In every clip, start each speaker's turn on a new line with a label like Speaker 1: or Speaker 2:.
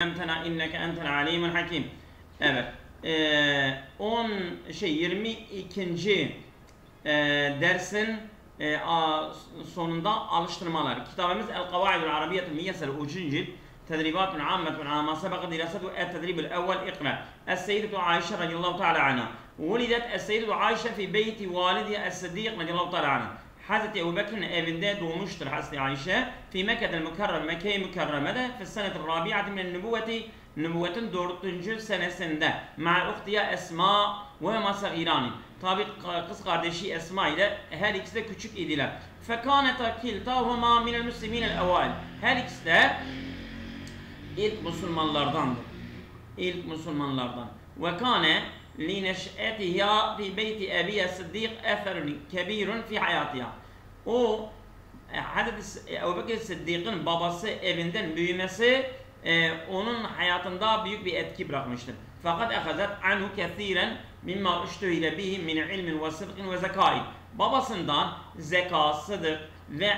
Speaker 1: Entena inneke entena alimun hakim. Evet. 22. Dersin sonunda alıştırmalar. Kitabımız El-Kavaidul Arabiyetul Miyesel 3. cilt. Tedribatun ammetun ama sebeka dirasatu el-tedribul evvel ikra. Es-Seyyidatu Ayşe radiyallahu ta'ala anha. Vulidet Es-Seyyidatu Ayşe fi beyti validiye Es-Siddiq radiyallahu ta'ala anha. Hazreti Ebu Bekir'in evinde doğmuştur Hazreti Ayşe. Fi Mekke'del Mükerrem, Mekke-i Mükerreme'de fi senetil rabi'ati minel nübüvveti, nübüvvetin 4. senesinde. Ma'a uhtiye Esma ve Masa İrani. Tabi kız kardeşi Esma ile her ikisi de küçük idiler. Fekâneta kiltâhuma minel müslimînel evâil. Her ikisi de ilk Müslümanlardandır. İlk Müslümanlardan. Ve kâne lineş'etiha fi beyti Ebiye Siddiq eferun kebirun fi hayatiha. O Hazreti Ebu Bekir Sıddık'ın babası evinden büyümesi onun hayatında büyük bir etki bırakmıştır. Fakat ehazet anhu kethiren mimma üştühile bihi min ilmin ve sıdkın ve zekai. Babasından zeka, sıdık ve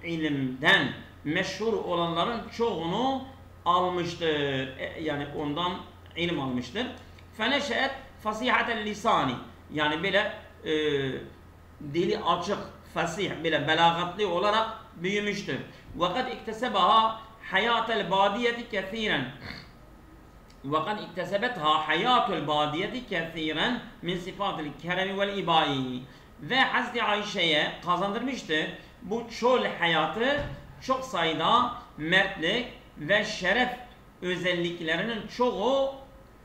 Speaker 1: ilimden meşhur olanların çoğunu almıştır. Yani ondan ilim almıştır. Feneşet fasihatel lisani. Yani böyle dili açık, fasih, böyle belagatli olarak büyümüştür. Ve kad iktesebaha hayatel badiyeti kethiren. Ve kad iktesebetha hayatul badiyeti kethiren min sifatil keremi vel ibai. Ve Hazreti Ayşe'ye kazandırmıştı bu çöl hayatı çok sayıda mertlik ve şeref özelliklerinin çoğu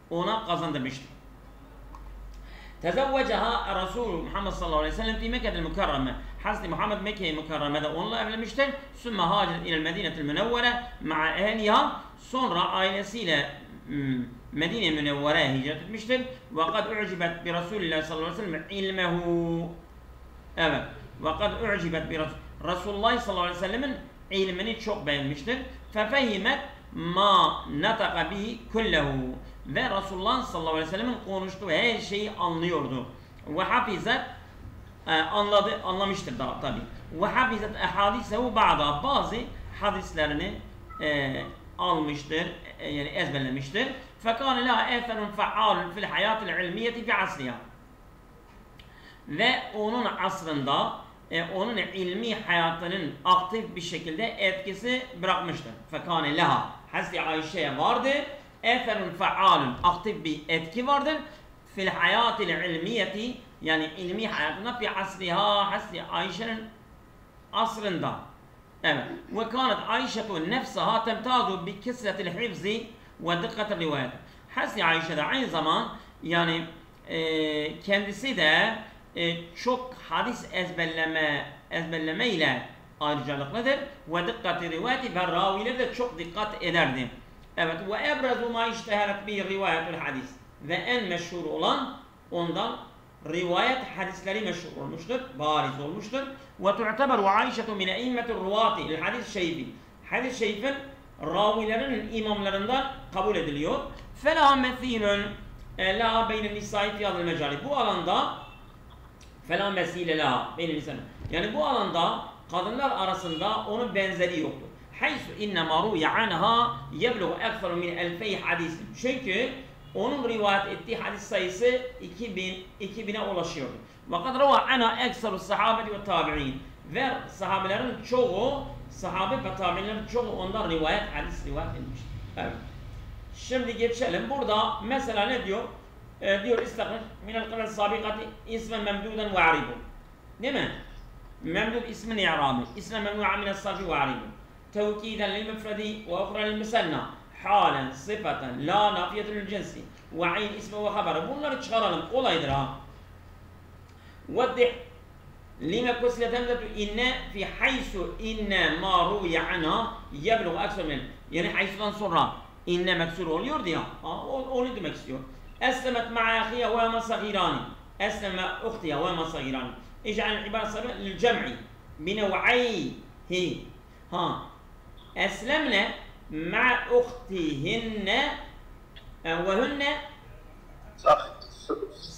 Speaker 1: ona kazandırmıştır. Tezevveceha Resul Muhammed sallallahu aleyhi ve sellem fi Mekke'del Mükerreme. Hazreti Muhammed Mekke-i Mükerreme'de onunla evlenmiştir. Sümme haciret ilel Medine'til Münevvere ma'a ehliha. Sonra ailesiyle Medine-i Münevvere'ye hicret etmiştir. Ve kad u'cibet bi Resulillah sallallahu aleyhi ve sellem ilmehu. Evet. Ve kad u'cibet bi Resulullah sallallahu aleyhi ve sellemin ilmini çok beğenmiştir. Fefehimet ma nataka bihi kullehu. Ve Resulullah sallallahu aleyhi ve sellemin konuştuğu her şeyi anlıyordu. Ve hafizet anlamıştır daha tabi. Ve hafizet ehadisehu ba'da. Bazı hadislerini almıştır, yani ezberlemiştir. Fekâne lâ eferun fe'âlun fil hayâtil ilmiyeti fi asriha. Ve onun asrında onun ilmi hayatının aktif bir şekilde etkisi bırakmıştır. Fekâne lâ. Hazreti Ayşe'ye vardı. Eferun fe'alun, aktif bir etki vardır. Fil hayatil ilmiyeti, yani ilmi hayatına fi asriha, Hazreti Ayşe'nin asrında. Evet. Ve kânet Ayşe'tu nefsaha temtazu bi kesretil hifzi ve dikkatil rivayet. Hazreti Ayşe de aynı zaman yani kendisi de çok hadis ezberleme ile ayrıcalıklıdır. Ve dikkatil rivayeti ve ravileri de çok dikkat ederdi. Evet, ve ebrezu ma işteharet bi rivayetul hadis. Ve en meşhur olan ondan rivayet hadisleri meşhur olmuştur, bariz olmuştur. Ve tu'teberu Ayşetu min eimmetur ruvati lil hadis şeyfi. Hadis şeyfin ravilerinin imamlarından kabul ediliyor. Fela methilun la beyne nisai fi hadal mecali. Bu alanda fela mesile la beyne nisai. Yani bu alanda kadınlar arasında onun benzeri yoktur. Haysu innema ruya anha yebluğu ekfer min 2000 hadis. Çünkü onun rivayet ettiği hadis sayısı 2000'e ulaşıyordu. Ve kad rava anha ekseru sahabeti ve tabi'in. Ve sahabelerin çoğu, sahabe ve tabi'inlerin çoğu ondan hadis rivayet etmiş. Evet. Şimdi geçelim. Burada mesela ne diyor? Diyor istakır minel kıvel sabikati ismen memduden ve aribun. Değil mi? Memdud ismin i'rabi. İsmen memnu'a minel sarfi ve aribun. توكيدا للمفرد واخرى للمثنى حالا صفة لا نافية للجنس وعين اسمه وخبره. Bunları çıkaralım, kolaydır ha. وضح لما كسلت همزة إن في حيث إن ما روي عنها يبلغ أكثر من, yani حيث'dan sonra inne meksur oluyor diye. Onu demek istiyor. أسلمت مع أخيها وهما صغيران. أسلم أختها وهما صغيران. اجعل العبارة صغيرة للجمع بنوعيه. ها أسلمنا مع أختهن وهن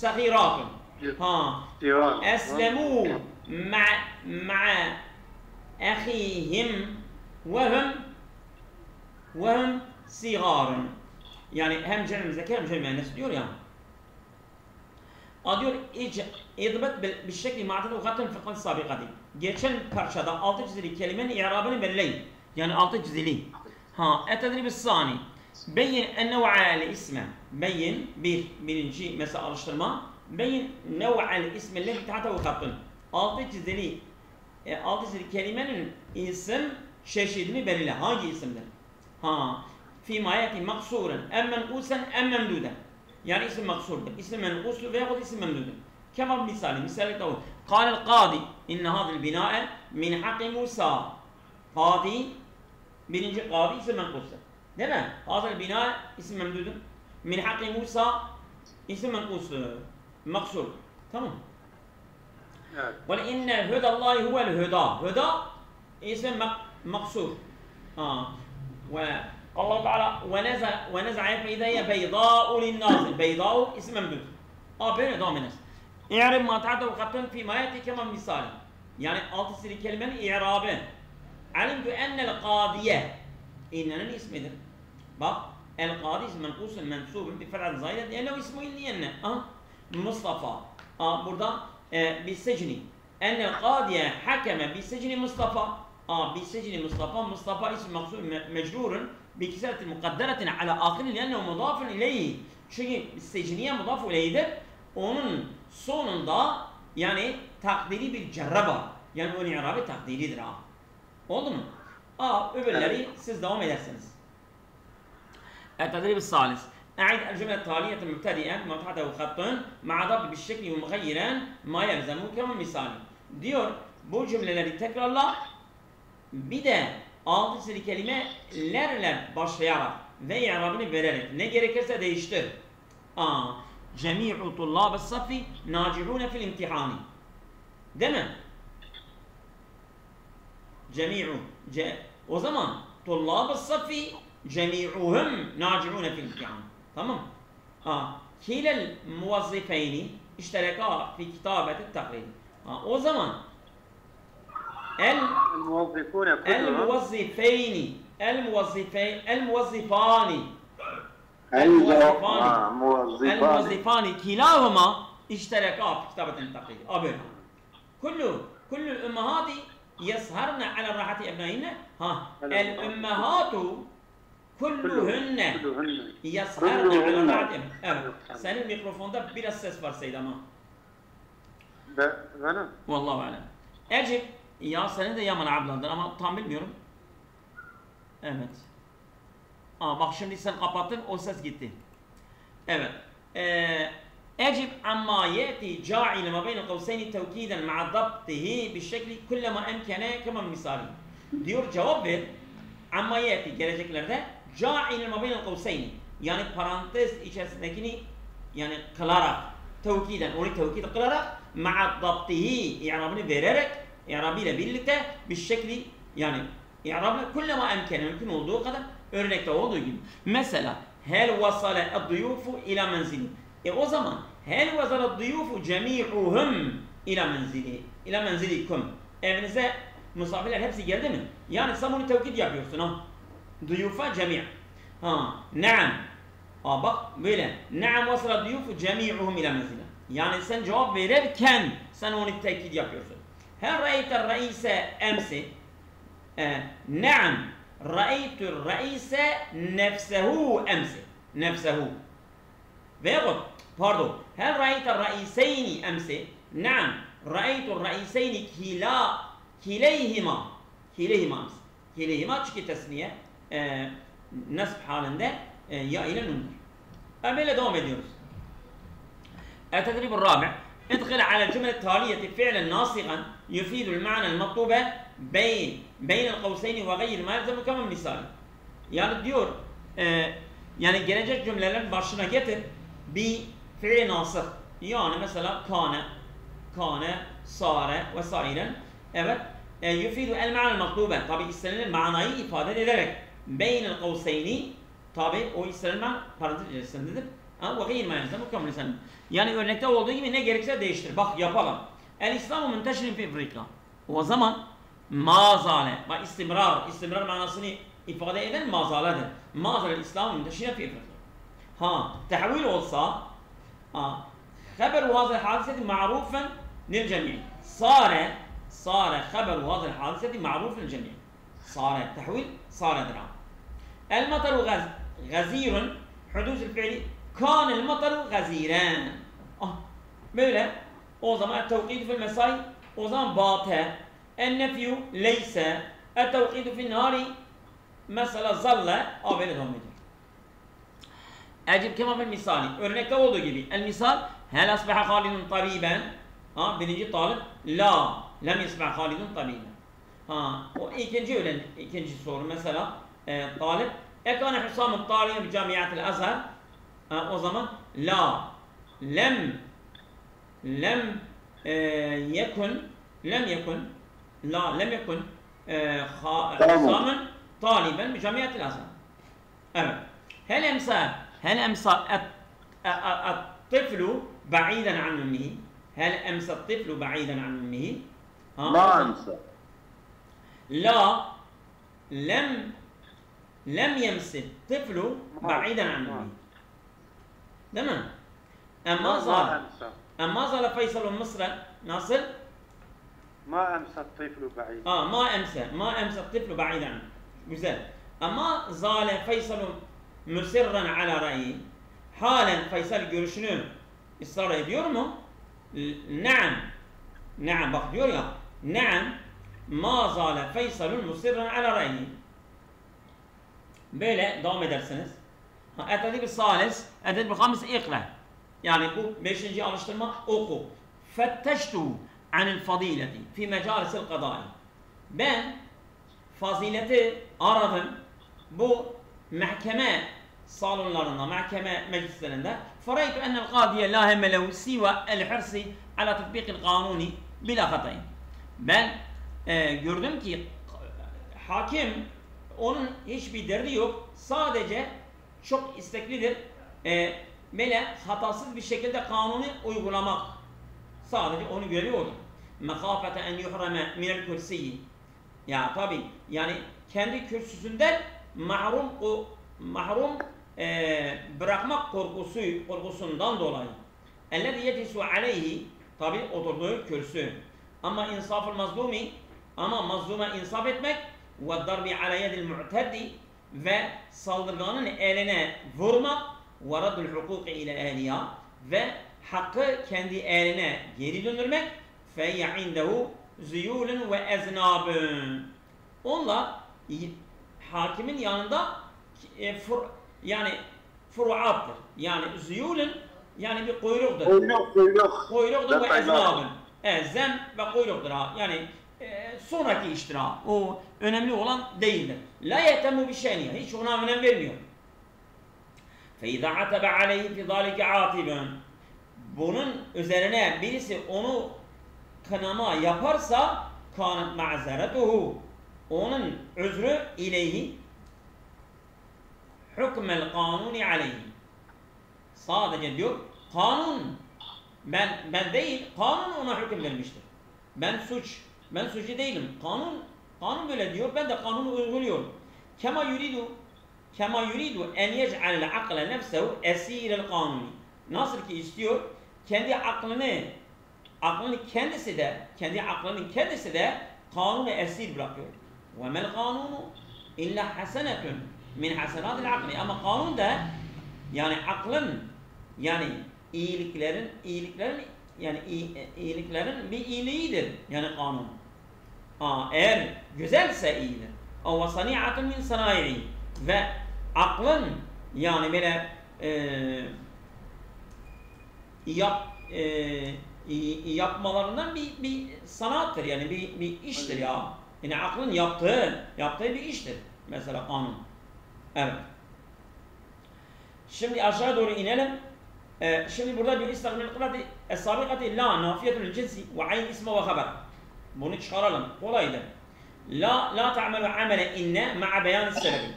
Speaker 1: صغيرات. ها أسلموا مع أخيهم وهم sigarun. Yani hem cem müzekker hem cem müennes diyor ya. Diyor idbet bir şekli ma'tad ugatın fıkhın sabikati. Geçen parçada altı çizili kelimenin i'rabını belirleyin. Yani altı çizili. Etedrib sani. Beyin en-nev'al isme. Beyin birinci mesela alıştırma. Beyin nev'al isme lezi tahtahu hattun. Altı çizili kelimenin isim çeşidini belirle. Hangi isimdir? Fîmâ yeti maksuren em menkusen em memduden. Yani isim maksurdur. İsim menkuslu veyahut isim memdudur. Kema misali tavuk. Kâlel qâdi inne hâzil binâe min hakkı Musa. Qâdi birinci qâdi isim menkustur. Değil mi? Hâzil binâe isim memdudur. Min hakkı Musa isim menkustur. Maksur. Tamam. Evet. Ve inne hüdallahi huvel hüda. Hüda isim maksur. Ve Allah Teala ونزع فإذا هي بيضاء للناظر بيضاء اسم ممدود böyle devam ederiz. İ'rab ma ta'addü katun fi ma yati kema misal. Yani altı sili kelimenin i'rabı. Alimtu ennel qadiye innenin ismidir. Bak el qadi ism menkusun mensubun bi fa'l zayid li'annehu ismu illiyenne. Mustafa. Burada bi secni. Ennel qadiye hakeme bi secni Mustafa. bi secni Mustafa. Mustafa ism maksud mecrurun بكسرة مقدرة على آخر لأنه مضاف إليه. Çünkü secniye mudaf ileydir. Onun sonunda yani takdiri bir cerre var. Yani onun i'rabı takdiridir ha. Oldu mu? Öbürleri siz devam edersiniz. التدريب الثالث. أعد الجملة التالية مبتدئا وتحته خط مع ضرب بالشكل ومغيرا ما يلزم كما مثال. Diyor bu cümleleri tekrarla. Bir de altı çizili kelimelerle başlayarak ve i'rabını vererek ne gerekirse değiştir. Cemi'u tullâb-ı saffi nâcihûne fil imtihâni. Değil mi? Cemi'u. O zaman tullâb-ı saffi cemi'uhum nâcihûne fil imtihâni. Tamam. Kilel muvazzifeyni iştereka fi kitabeti takriri. O zaman الموظفين الموظفان كلاهما اشتركا في كتابة التقرير. كل الأمهات يسهرن على راحة أبنائهن. الأمهات كلهن يسهرن على راحة أبنائهن. Senin mikrofonda biraz ses var Seyd ama.
Speaker 2: Benim?
Speaker 1: Vallahu alem. Ecib. Ya senin de Yaman ablandır ama tam bilmiyorum. Evet. Bak şimdi sen kapattın o ses gitti. Evet. Ecib amma yeti ca'il ma beyne kavseyni tevkiden ma'a dabtihi bir şekli kullema emkene kema misali. Diyor cevap ver. Amma yeti geleceklerde ca'il ma beyne kavseyni yani parantez içerisindekini yani kılarak tevkiden onu tevkid kılarak ma'a dabtihi i'rabını vererek i'rabı ile birlikte bir şekli yani i'rabı kullema emkene mümkün olduğu kadar örnekte olduğu gibi. Mesela hel vasale ad-duyufu ila menzili. O zaman hel vasale ad-duyufu cemi'uhum ila menzili. İla menzilikum. Evinize misafirler hepsi geldi mi? Yani sen bunu tevkid yapıyorsun ha. Duyufa cemi'. Naam. Bak böyle. Naam vasale ad-duyufu cemi'uhum ila menzili. Yani sen cevap verirken sen onu tevkid yapıyorsun. هل رأيت الرئيس أمس؟ نعم رأيت الرئيس نفسه أمس نفسه ويقول pardon هل رأيت الرئيسين أمس؟ نعم رأيت الرئيسين كليهما أمس كليهما çünkü tesniye nasb halinde ya ile nundur. Böyle devam ediyoruz. التدريب الرابع ادخل على الجملة التالية فعلا ناصغا يفيد المعنى المطلوب بين القوسين وغير ما يلزم كما مثال. Yani diyor yani gelecek cümlelerin başına getir bir fiil nasır. Yani mesela kane, sare vesaire. Evet. Yufidu el ma'nel matlube. Tabi istenilen manayı ifade ederek beynel kavseyni tabi o istenilen parantez içerisindedir. Ve gayr ma yelzem kema misal. Yani örnekte olduğu gibi ne gerekirse değiştir. Bak yapalım. El İslamu münteşirin fi Afrika. O zaman mazale. Bak istimrar manasını ifade eden mazaledir. Mazale İslam'ın dışına fi ifade. Ha, tehvil olsa خبر هذه الحادثة معروفا للجميع. صار خبر هذه الحادثة معروف للجميع. صار التحويل صار درام. المطر غزير حدوث الفعل كان المطر غزيرا. böyle o zaman التوقيت في المساء o zaman bate النفي ليس التوقيت في النهار mesela zalle böyle devam ediyor. Ecib kema fil misali. Örnekte olduğu gibi. El misal hel asbaha Halidun tabiben. Birinci talip la lem yasbah Halidun tabiben. O ikinci soru mesela talip ekane Hüsam'ın taliyen bi camiatil Azhar. O zaman la lem yekun Hüsam'ın taliben bi camiatil Azhar. Evet. هل أمسى الطفل بعيدا عن أمه؟ هل أمسى الطفل بعيدا عن أمه؟
Speaker 2: ما أمسى.
Speaker 1: لا لم يمس الطفل بعيدا عن أمه. تمام. أما زال فيصل مصر ناصر؟
Speaker 2: ما أمسى الطفل بعيدا.
Speaker 1: ما أمسى الطفل بعيدا عنه. güzel. أما زال فيصل müsirran ala ra'yi. Halen Faysal görüşünü ısrar ediyor mu? Naam bak diyor ya. Naam ma zale Faysalun musirran ala ra'yi. Böyle devam edersiniz. Etedib-i salis, etedib-i hamis ikra. Yani bu 5. alıştırma oku. Fetteştu anil fadileti fi mecalisil kadai. Ben fazileti aradım. Bu mahkeme salonlarında, mahkeme meclislerinde فرأيت أن القاضي لا هم له سوى الحرص على تطبيق القانون بلا خطأ. Ben gördüm ki hakim onun hiçbir derdi yok. Sadece çok isteklidir. Böyle hatasız bir şekilde kanunu uygulamak. Sadece onu görüyor. Mekafete en yuhrame minel kürsiyi. Ya tabi yani kendi kürsüsünden mahrum bırakmak korkusundan dolayı. Ellezî yeclisu aleyhi tabi oturduğu kürsü. Ama insaful mazlumi ama mazluma insaf etmek ve darbi ala yedil mu'teddi ve saldırganın eline vurmak ve raddul hukuki ile ehliya ve hakkı kendi eline geri döndürmek feyye indehu ziyulun ve eznabun. Onlar hakimin yanında yani furuattır. Yani ziyulun yani bir kuyruktur. Kuyruktur ve eznabun. Zem ve kuyruktur. Yani sonraki iştir. O önemli olan değildir. La yetemu bir şeyniye. Hiç ona önem vermiyor. فَاِذَا عَتَبَ عَلَيْهِ فِي ذَٰلِكَ عَاتِبًا. Bunun üzerine birisi onu kınama yaparsa كَانَتْ مَعْزَرَتُهُ. Onun özrü ileyhi hükmel kanuni aleyhi. Sadece diyor kanun ben değil, kanun ona hüküm vermiştir. Ben suçlu değilim. Kanun böyle diyor. Ben de kanunu uyguluyorum. Kema yuridu en yec'alel akle nefsehu esirel kanuni. Nasıl ki istiyor kendi aklının kendisi de kanunu esir bırakıyor. Ve mel kanunu illa hasenetun min hasenatil akli. Ama kanun da yani aklın yani iyiliklerin bir iyiliğidir. Yani kanun. Eğer güzelse iyidir. Ve sani'atun min sanayi. Ve aklın yani böyle yapmalarından bir sanattır. Yani bir iştir ya. Yani aklın yaptığı bir iştir. Mesela kanun. Evet. Şimdi aşağı doğru inelim. Şimdi burada bir istakmil kılati es-sabikati la nafiyetul cinsi ve ayn isme ve haber. Bunu çıkaralım. Kolaydır. La ta'melu amele inne ma'a beyan sebebi.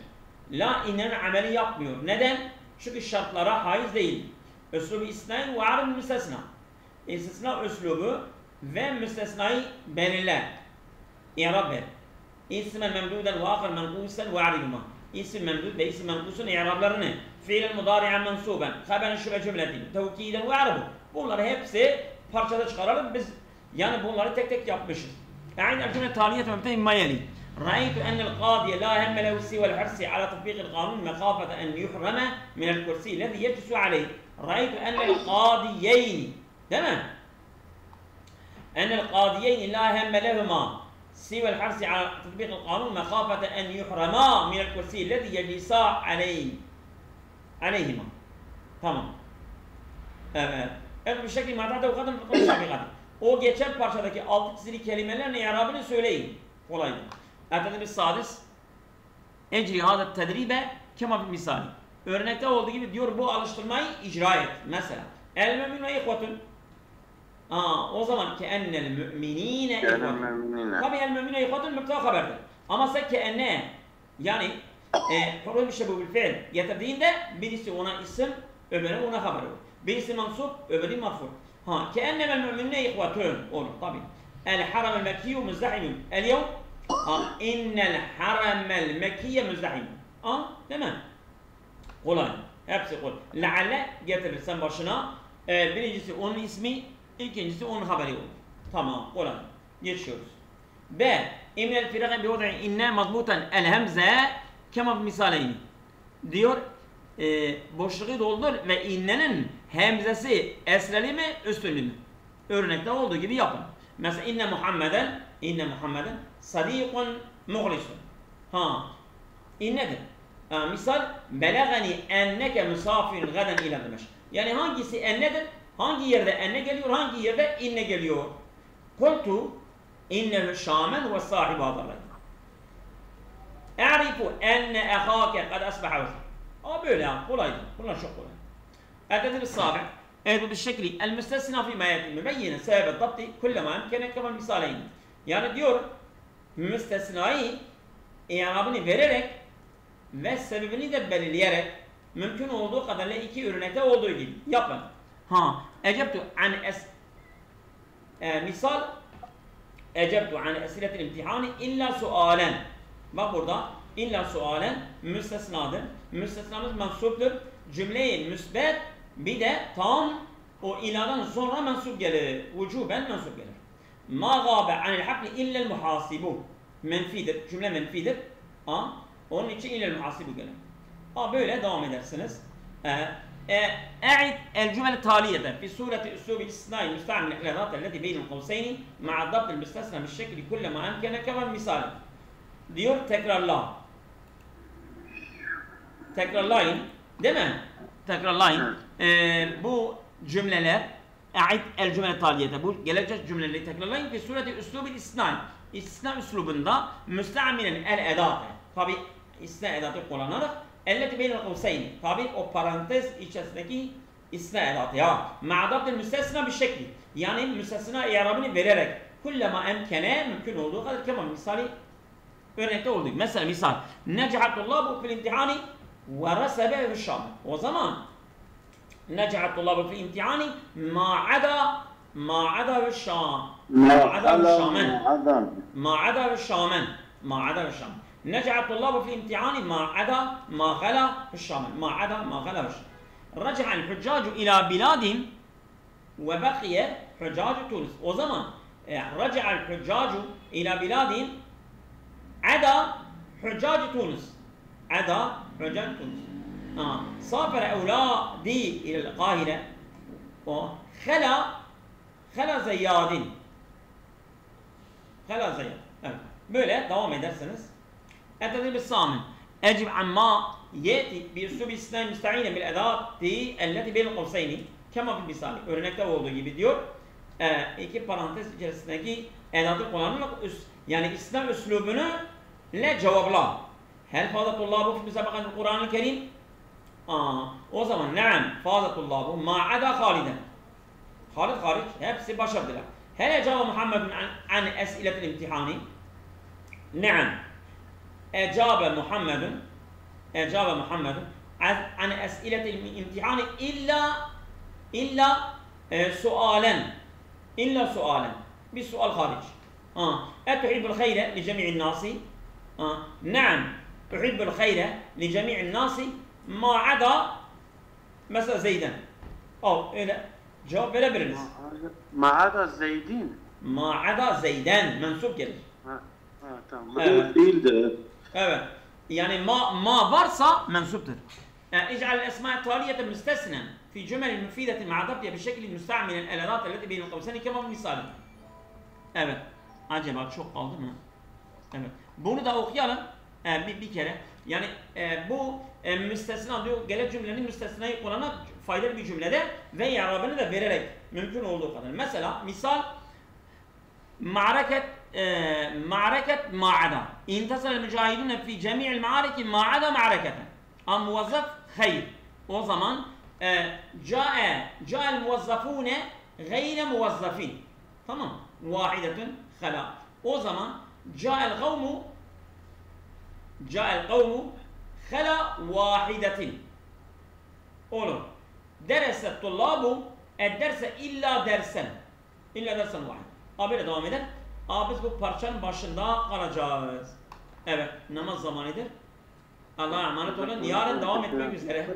Speaker 1: La innenin ameli yapmıyor. Neden? Çünkü şartlara haiz değil. Üslubu isnayn ve arın müstesna. İstisna üslubu ve müstesnayı belirler. İrab ver. اسما ممدودا واخر منقوصا واعربهما. اسم ممدود باسم منقوصun i'rablarını fiil mudari'en mensuben, haber şube cümleti, tevkiden ve arabu. Bunları hepsi parçada çıkaralım biz. Yani bunları tek tek yapmışız. Yani el-cümle taliyete mebte imma yeli. رأيت أن القاضي لا هم له سوى الحرص على تطبيق القانون مخافة أن يحرم من الكرسي الذي يجلس عليه. رأيت أن القاضيين تمام أن القاضيين لا هم لهما سوى الحرص على تطبيق القانون مخافة أن يحرما من الكرسي الذي يجلسا عليهما. Tamam. Evet bu şekilde matahda o kadar konuşamıyor. O geçen parçadaki altı çizili kelimelerin i'rabını söyleyin. Kolaydı. Ertede bir sadis. Ecri hâdet tedribe kema bir misali. Örnekte olduğu gibi diyor bu alıştırmayı icra et. Mesela. El mümin ve ihvetun. O zaman ki ennel müminine ihvetun. Tabi el mümine ihvetun müpteda haberdir. Ama sen ki enne yani huruf bir şey bu bir fiil getirdiğinde birisi ona isim öbürü ona haber olur. Birisi mansup öbürü marfu. Ki ennemel müminine ihvetun olur tabi. El haramel mekkiyu müzdahimün. El yevm innel haramel mekkiye müzdahimün. Değil mi? Kolay. Hepsi kolay. Lealle getirirsen başına birincisi onun ismi, ikincisi onun haberi olur. Tamam, kolay. Geçiyoruz. B. İmnel firaqen bi vad'i inne mazbutan el hemze kema misaleyni. Diyor boşluğu doldur ve innenin hemzesi esreli mi, üstünlü mü? Örnekte olduğu gibi yapın. Mesela inne Muhammeden sadikun muhlisun. İnnedir. Misal belagani enneke misafirin gaden ila Dimeşk. Yani hangisi ennedir? Hangi yerde enne geliyor, hangi yerde inne geliyor? Kultu innehu şamen ve sahibi adallah. E'rifu enne ehâke kad asbaha vefâ. Böyle ya, kolaydı. Bunlar çok kolay. Ertede bir sabi. Evet bu şekli. El müstesna fi mayetin mübeyyine sebebet dabti kullema emkene kemal misaleyn. Yani diyor müstesnayı i'rabını vererek ve sebebini de belirleyerek mümkün olduğu kadarıyla iki örnekte olduğu gibi yapın. Ecebtu an misal ecebtu an esiletil imtihani illa sualen. Bak burada illa sualen müstesnadır. Müstesnamız mensuptur. Cümleyi müsbet bir de tam o iladan sonra mensup gelir. Vücuben mensup gelir. Ma gâbe anil hakli illel muhasibu. Menfidir. Cümle menfidir. Onun için illel muhasibu gelir. Böyle devam edersiniz. E'id el cümle taliyete fi sureti üslubi istisnai müsta'mil i'radat elleti beynel kavseyni ma'a dabtil müstesna bil kullema emkene kemal misali. Diyor tekrarla. Tekrarlayın. Değil mi? Tekrarlayın. Bu cümleler e'id el cümle taliyete. Bu gelecek cümleleri tekrarlayın fi sureti üslubi istisnai. İstisna üslubunda müsta'milen el edatı. Tabi istisna edatı kullanarak elleti beynel kavseyni. Tabi o parantez içerisindeki istisna edatı ya. Ma'adabdil müstesna bir şekli. Yani müstesna i'rabını vererek kullema emkene mümkün olduğu kadar kemal misali örnekte olduğu. Mesela misal necahatullahu fil imtihani ve rasebe ve şam. O zaman necahatullahu fil imtihani ma'ada ve şam. Ma'ada ve şamen. Ma'ada ve şamen. Ma'ada ve şamen. نجح الطلاب في الامتحان ما غلا في الشامل ما غلا في الشامل. رجع الحجاج إلى بلادهم وبقي حجاج تونس. O zaman رجع الحجاج إلى بلادهم عدا حجاج تونس. عدا حجاج تونس. سافر أولادي إلى القاهرة خلا زياد. خلا زياد. Böyle devam ederseniz التدريب الثامن أجب عن ما يأتي بأسلوب الاستثناء المستعين بالأداة التي بين القوسين كما في المثال. Örnekte olduğu gibi diyor iki parantez içerisindeki edatı kullanarak yani istisna üslubunu ile cevapla. Hel fâzatullâhu fi müsabakatil Kur'an-ı Kerim? O zaman ne'am fâzatullâhu ma'ada Haliden. Halid hariç hepsi başardılar. Hel ecaba Muhammedun an es'iletil imtihani? Ne'am. أجاب محمد عن أسئلة الامتحان إلا سؤالا بسؤال خارج. أتحب الخير لجميع الناس نعم أحب الخير لجميع الناس ما عدا مثلا زيدا. أو إلى جواب بلا برنس.
Speaker 2: ما عدا زيدين.
Speaker 1: ما عدا زيدان منصوب كده.
Speaker 2: تمام.
Speaker 1: يعني ما برصة منصوبتر. اجعل الأسماء التالية مستثنى في جمل مفيدة مع ضبطها بالشكل المستعمل الآلات التي بين القوسين كما مثال. Evet. Acaba çok kaldı mı? Evet. Bunu da okuyalım bir kere. Yani bu müstesna diyor, gelecek cümlenin müstesnayı kullanan faydalı bir cümlede ve i'rabını da vererek mümkün olduğu kadar. Mesela misal معركة ما عدا انتصر المجاهدون في جميع المعارك ما عدا معركة. الموظف خير. O zaman جاء الموظفون غير موظفين. Tamam. واحدة خلا. O zaman جاء القوم خلا واحدة. Olur. درس الطلاب الدرس إلا درسا واحد. Böyle devam eder. Biz bu parçanın başında kalacağız. Evet, namaz zamanıdır. Allah'a emanet olun. Yarın devam etmek üzere.